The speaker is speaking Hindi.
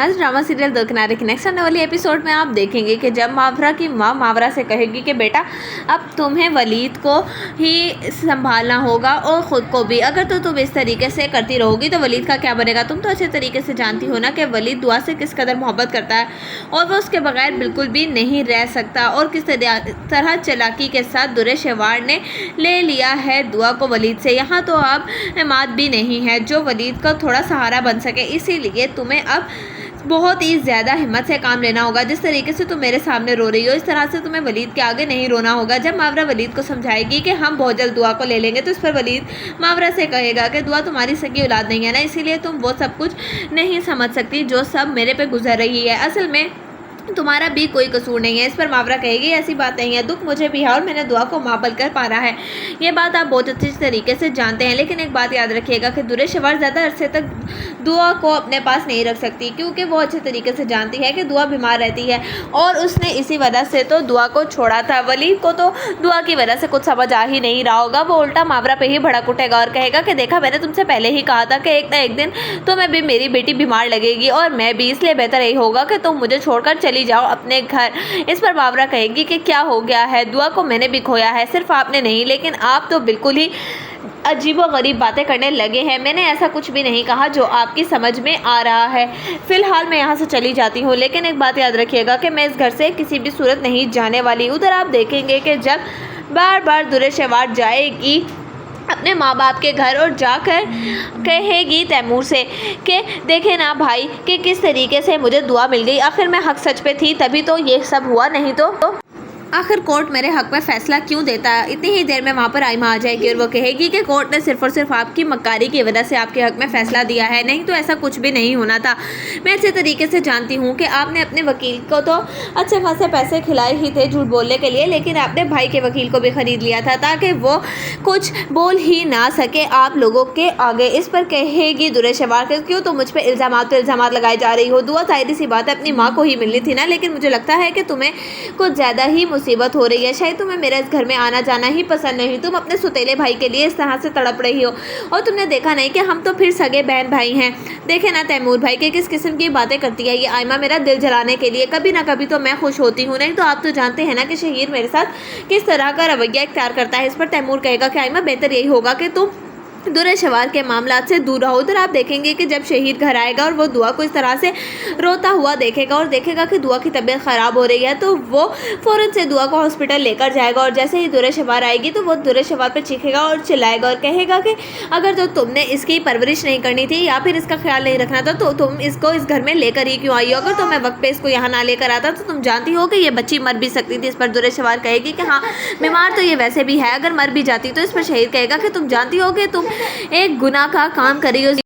आज ड्रामा सीरियल दो किनारे की नेक्स्ट आने वाली एपिसोड में आप देखेंगे कि जब मावरा की माँ मावरा से कहेगी कि बेटा अब तुम्हें वलीद को ही संभालना होगा और ख़ुद को भी, अगर तो तुम इस तरीके से करती रहोगी तो वलीद का क्या बनेगा। तुम तो अच्छे तरीके से जानती हो ना कि वलीद दुआ से किस कदर मोहब्बत करता है और वो उसके बगैर बिल्कुल भी नहीं रह सकता, और किस तरह चालाकी के साथ दुरे शेवार ने ले लिया है दुआ को वलीद से। यहाँ तो अब एमाद भी नहीं है जो वलीद का थोड़ा सहारा बन सके, इसीलिए तुम्हें अब बहुत ही ज़्यादा हिम्मत से काम लेना होगा। जिस तरीके से तुम मेरे सामने रो रही हो इस तरह से तुम्हें वलीद के आगे नहीं रोना होगा। जब मावरा वलीद को समझाएगी कि हम बहुत जल्द दुआ को ले लेंगे तो इस पर वलीद मावरा से कहेगा कि दुआ तुम्हारी सगी औलाद नहीं है ना, इसीलिए तुम वो सब कुछ नहीं समझ सकती जो सब मेरे पे गुजर रही है, असल में तुम्हारा भी कोई कसूर नहीं है। इस पर मावरा कहेगी ऐसी बात नहीं है, दुख मुझे भी है और मैंने दुआ को मापल कर पाना है, ये बात आप बहुत अच्छी तरीके से जानते हैं। लेकिन एक बात याद रखिएगा कि दुरे शेवार ज़्यादा अरसे तक दुआ को अपने पास नहीं रख सकती, क्योंकि वो अच्छे तरीके से जानती है कि दुआ बीमार रहती है और उसने इसी वजह से तो दुआ को छोड़ा था। वलीद को तो दुआ की वजह से कुछ समझ आ ही नहीं रहा होगा, वो उल्टा मावरा पे ही भड़क उठेगा और कहेगा कि देखा मैंने तुमसे पहले ही कहा था कि एक ना एक दिन तुम्हें भी मेरी बेटी बीमार लगेगी और मैं भी, इसलिए बेहतर यही होगा कि तुम मुझे छोड़कर चली जाओ अपने घर। इस पर मावरा कहेगी कि क्या हो गया है, दुआ को मैंने भी खोया है, सिर्फ आपने नहीं, लेकिन आप तो बिल्कुल ही अजीबो गरीब बातें करने लगे हैं। मैंने ऐसा कुछ भी नहीं कहा जो आपकी समझ में आ रहा है। फ़िलहाल मैं यहाँ से चली जाती हूँ, लेकिन एक बात याद रखिएगा कि मैं इस घर से किसी भी सूरत नहीं जाने वाली। उधर आप देखेंगे कि जब बार बार दुरे शेवार जाएगी अपने माँ बाप के घर और जाकर कहेगी तैमूर से कि देखे ना भाई कि किस तरीके से मुझे दुआ मिल गई, आखिर मैं हक सच पे थी तभी तो ये सब हुआ, नहीं तो आखिर कोर्ट मेरे हक में फ़ैसला क्यों देता है। इतनी ही देर में वहाँ पर आयमा आ जाएगी और वो कहेगी कि कोर्ट ने सिर्फ और सिर्फ आपकी मक्कारी की वजह से आपके हक में फ़ैसला दिया है, नहीं तो ऐसा कुछ भी नहीं होना था। मैं अच्छे तरीके से जानती हूँ कि आपने अपने वकील को तो अच्छे खासे पैसे खिलाए ही थे झूठ बोलने के लिए, लेकिन आपने भाई के वकील को भी ख़रीद लिया था ताकि वो कुछ बोल ही ना सके आप लोगों के आगे। इस पर कहेगी दुरे शेवार के क्यों तो मुझ पर इल्ज़ाम लगाए जा रही हो। दुआ जाहिर सी बात है अपनी माँ को ही मिलनी थी ना, लेकिन मुझे लगता है कि तुम्हें कुछ ज़्यादा ही मुसीबत हो रही है, शायद तुम्हें मेरे इस घर में आना जाना ही पसंद नहीं। तुम अपने सुतेले भाई के लिए इस तरह से तड़प रही हो और तुमने देखा नहीं कि हम तो फिर सगे बहन भाई हैं। देखे ना तैमूर भाई के किस किस्म की बातें करती है ये आयमा मेरा दिल जलाने के लिए, कभी ना कभी तो मैं खुश होती हूँ, नहीं तो आप तो जानते हैं ना कि शहीर मेरे साथ किस तरह का रवैया इख्तियार करता है। इस पर तैमूर कहेगा कि आयमा बेहतर यही होगा कि तुम दुरे शेवार के मामलात से दूर रहो। उधर आप देखेंगे कि जब शहीद घर आएगा और वो दुआ को इस तरह से रोता हुआ देखेगा और देखेगा कि दुआ की तबीयत ख़राब हो रही है तो वो फ़ौरन से दुआ को हॉस्पिटल लेकर जाएगा, और जैसे ही दुरे शेवार आएगी तो वो दुरे शेवार पर चीखेगा और चिल्लाएगा और कहेगा कि अगर जो तुमने इसकी परवरिश नहीं करनी थी या फिर इसका ख्याल नहीं रखना था तो तुम इसको इस घर में लेकर ही क्यों आई हो। अगर तुम्हें वक्त पर इसको यहाँ ना लेकर आता तो तुम जानती हो कि ये बच्ची मर भी सकती थी। इस पर दुरे शेवार कहेगी कि हाँ बीमार तो ये वैसे भी है, अगर मर भी जाती तो इस पर शहीद कहेगा कि तुम जानती हो कि तुम एक गुनाह का काम कर रही हो।